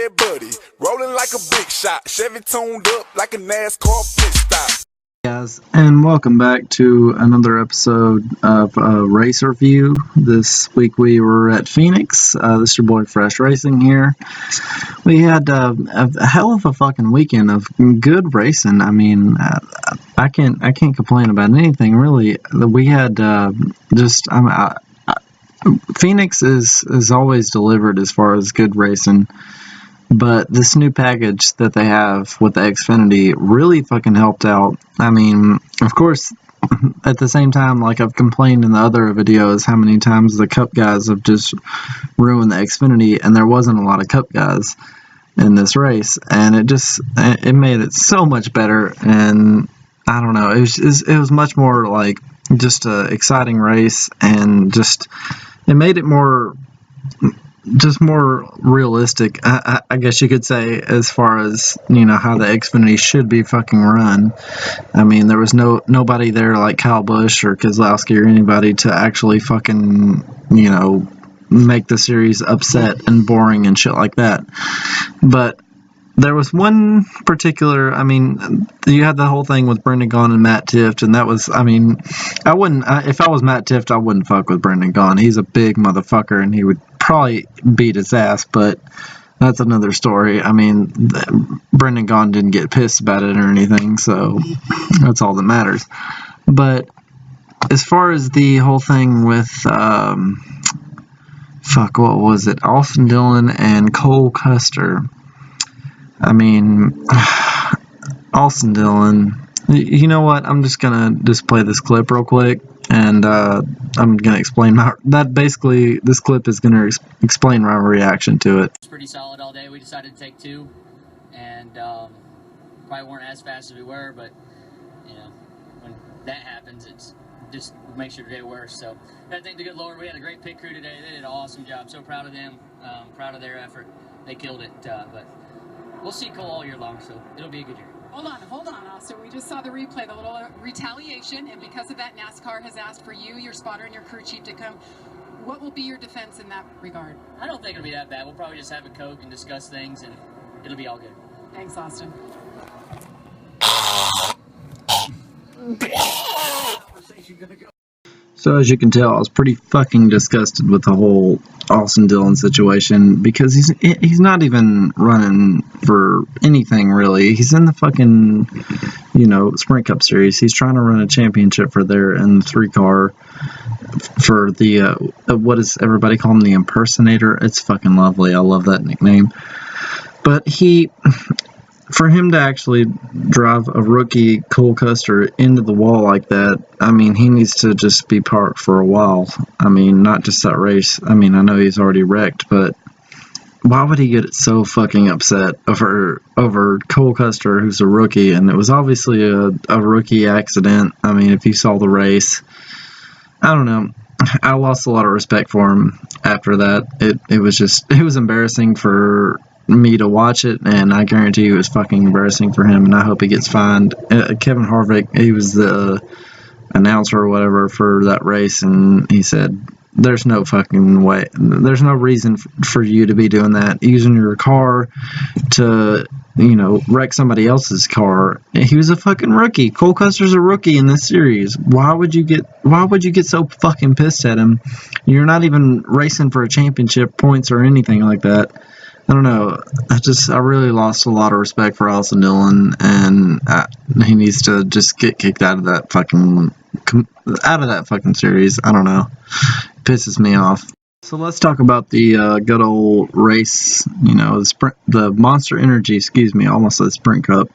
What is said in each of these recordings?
red buddy, rolling like a big shot, Chevy tuned up like a NASCAR pit stop. Guys, and welcome back to another episode of Race Review. This week we were at Phoenix. This is your boy Fresh Racing here. We had a hell of a fucking weekend of good racing. I mean, I can't complain about anything really. We had Phoenix is always delivered as far as good racing. But this new package that they have with the Xfinity really fucking helped out. I mean, of course, at the same time, like I've complained in the other videos, how many times the Cup guys have just ruined the Xfinity, and there wasn't a lot of Cup guys in this race, and it made it so much better. And I don't know, it was much more like just a exciting race, and it made it more realistic, I guess you could say, as far as, you know, how the Xfinity should be fucking run. I mean, there was nobody there like Kyle Busch or Keselowski or anybody to actually fucking, you know, make the series upset and boring and shit like that. But there was one particular, I mean, you had the whole thing with Brendan Gaughan and Matt Tifft, and that was, I mean, if I was Matt Tifft, I wouldn't fuck with Brendan Gaughan. He's a big motherfucker, and he would probably beat his ass, but that's another story. I mean, Brendan Gaughan didn't get pissed about it or anything, so that's all that matters. But as far as the whole thing with, what was it? Austin Dillon and Cole Custer. I mean, Austin Dillon, you know what? I'm just going to play this clip real quick, and I'm going to explain this clip is going to explain my reaction to it. It's pretty solid all day. We decided to take two, and probably weren't as fast as we were, but, you know, when that happens, it's just makes your day worse. So I thank the good Lord. We had a great pit crew today. They did an awesome job. So proud of them, proud of their effort. They killed it, but we'll see Cole all year long, so it'll be a good year. Hold on, Austin. We just saw the replay, the little retaliation, and because of that, NASCAR has asked for you, your spotter, and your crew chief to come. What will be your defense in that regard? I don't think it'll be that bad. We'll probably just have a Coke and discuss things, and it'll be all good. Thanks, Austin. So as you can tell, I was pretty fucking disgusted with the whole Austin Dillon situation, because he's not even running for anything really. He's in the fucking, you know, Sprint Cup Series. He's trying to run a championship for there in the 3-car for the what does everybody call him, the impersonator? It's fucking lovely. I love that nickname. But for him to actually drive a rookie Cole Custer into the wall like that, I mean, he needs to just be parked for a while. I mean, not just that race. I mean, I know he's already wrecked, but why would he get so fucking upset over Cole Custer, who's a rookie? And it was obviously a rookie accident. I mean, if you saw the race, I don't know. I lost a lot of respect for him after that. It was embarrassing for me to watch it, and I guarantee it was fucking embarrassing for him, and I hope he gets fined. Kevin Harvick, he was the announcer or whatever for that race, and he said, there's no fucking way, there's no reason for you to be doing that, using your car to, you know, wreck somebody else's car. He was a fucking rookie. Cole Custer's a rookie in this series. Why would you get so fucking pissed at him? You're not even racing for a championship points or anything like that. I don't know. I really lost a lot of respect for Austin Dillon, and he needs to just get kicked out of that fucking series. I don't know. It pisses me off. So let's talk about the good old race. You know, the Monster Energy. Excuse me, almost said Sprint Cup.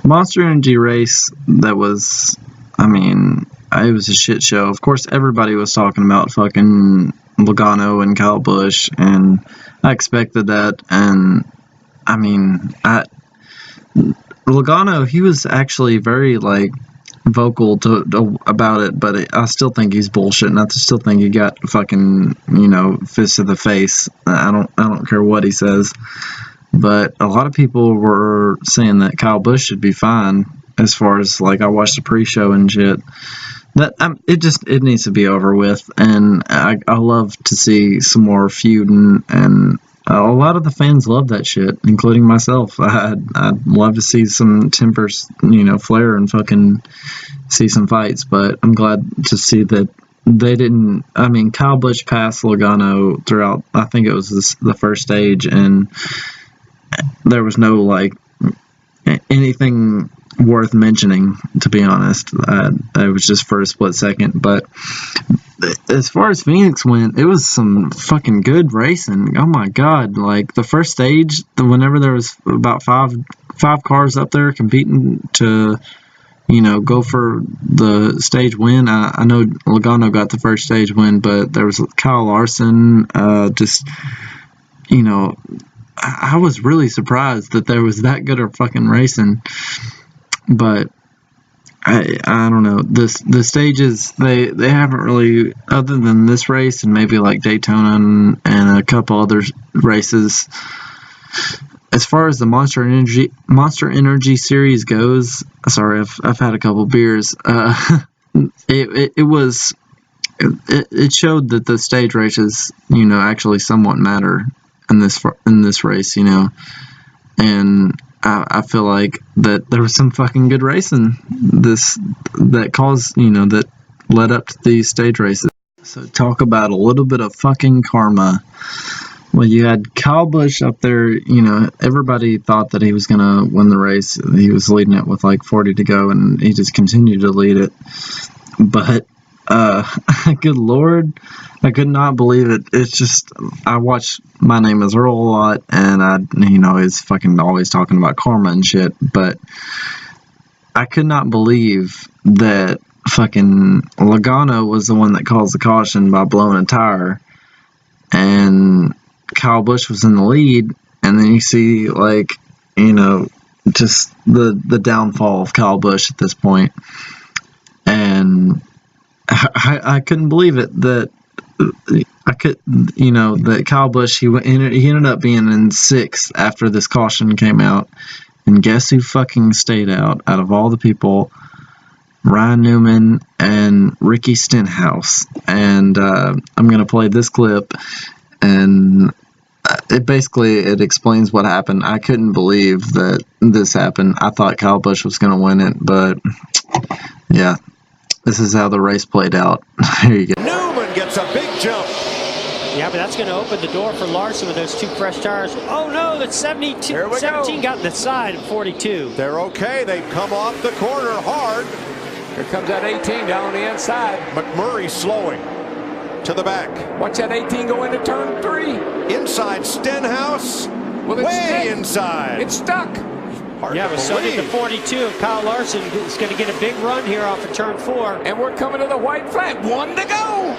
Monster Energy race. That was, I mean, it was a shit show. Of course, everybody was talking about fucking Logano and Kyle Busch, and I expected that. And I mean, Logano, he was actually very like vocal about it, but I still think he's bullshit, and I still think he got fucking, you know, fist to the face. I don't care what he says, but a lot of people were saying that Kyle Busch should be fine. As far as, like, I watched the pre-show and shit. That it needs to be over with, and I love to see some more feuding and A lot of the fans love that shit, including myself. I'd love to see some tempers, flare and fucking see some fights, but I'm glad to see that they didn't. I mean, Kyle Busch passed Logano throughout, I think it was the first stage, and there was no, like, anything worth mentioning, to be honest. It was just for a split second, but as far as Phoenix went, it was some fucking good racing. Oh my god, like the first stage, whenever there was about five cars up there competing to go for the stage win. I know Logano got the first stage win, but there was Kyle Larson. I was really surprised that there was that good of fucking racing. But I don't know. The stages, they haven't really, other than this race and maybe like Daytona and a couple other races. As far as the Monster Energy series goes, sorry, I've had a couple beers. It showed that the stage races, actually somewhat matter in this race, and I feel like that there was some fucking good racing that led up to these stage races. So talk about a little bit of fucking karma. Well, you had Kyle Busch up there, everybody thought that he was going to win the race. He was leading it with like 40 to go, and he just continued to lead it. But, good Lord, I could not believe it. It's just, I watch My Name is Earl a lot, and he's fucking always talking about karma and shit, but I could not believe that fucking Logano was the one that caused the caution by blowing a tire, and Kyle Busch was in the lead, and then you see, like, just the downfall of Kyle Busch at this point. And I couldn't believe it that that Kyle Busch, he ended up being in 6th after this caution came out. And guess who fucking stayed out of all the people? Ryan Newman and Ricky Stenhouse. And I'm going to play this clip, and it explains what happened. I couldn't believe that this happened. I thought Kyle Busch was going to win it, but yeah, this is how the race played out. Here you go. Newman gets a big jump. Yeah, but that's going to open the door for Larson with those 2 fresh tires. Oh no, that's 17 got in the side of 42. They're okay. They've come off the corner hard. Here comes that 18 down on the inside. McMurray slowing to the back. Watch that 18 go into turn 3. Inside Stenhouse. Well, it's way dead. Inside. It's stuck. Hard yeah, to but so did the believe. 42 of Kyle Larson. Is going to get a big run here off of turn 4. And we're coming to the white flag. 1 to go.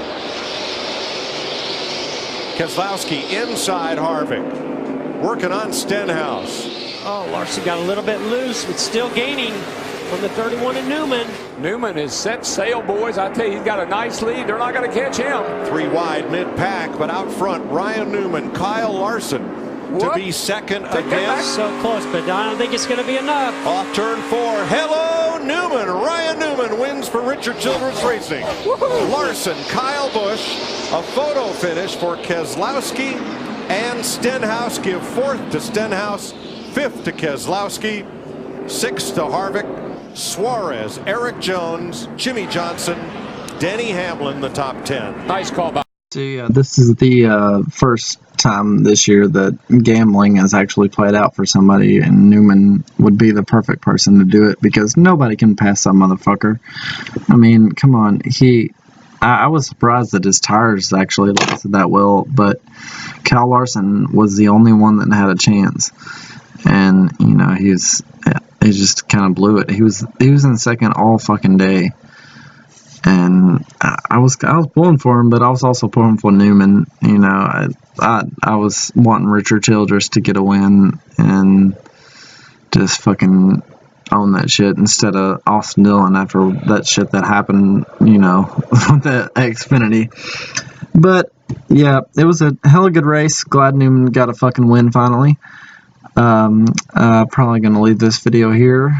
Keselowski inside Harvick. Working on Stenhouse. Oh, Larson got a little bit loose, but still gaining from the 31 of Newman. Newman is set sail, boys. I tell you, he's got a nice lead. They're not going to catch him. 3 wide mid-pack, but out front, Ryan Newman, Kyle Larson to be second again. So close, but I don't think it's going to be enough. Off turn 4. Hello, Newman. Ryan Newman wins for Richard Childress Racing. Larson, Kyle Busch, a photo finish for Keselowski and Stenhouse. Give 4th to Stenhouse, 5th to Keselowski, 6th to Harvick, Suarez, Eric Jones, Jimmy Johnson, Denny Hamlin, the top 10. Nice call by. So yeah, this is the first time this year that gambling has actually played out for somebody, and Newman would be the perfect person to do it because nobody can pass that motherfucker. I mean, come on. I was surprised that his tires actually lasted that well, but Kyle Larson was the only one that had a chance. And, he just kind of blew it. He was in second all fucking day. And I was pulling for him, but I was also pulling for Newman. I was wanting Richard Childress to get a win and just fucking own that shit instead of Austin Dillon after that shit that happened, with that Xfinity. But yeah, it was a hella good race. Glad Newman got a fucking win finally. Probably gonna leave this video here.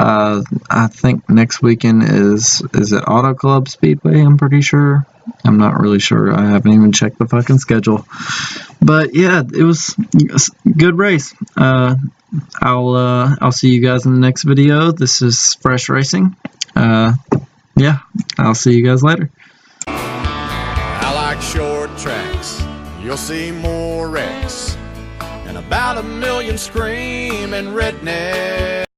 I think next weekend is it Auto Club Speedway, I'm pretty sure. I'm not really sure. I haven't even checked the fucking schedule. But yeah, it was a good race. I'll see you guys in the next video. This is Fresh Racing. Yeah, I'll see you guys later. I like short tracks. You'll see more wrecks and about 1 million screaming rednecks.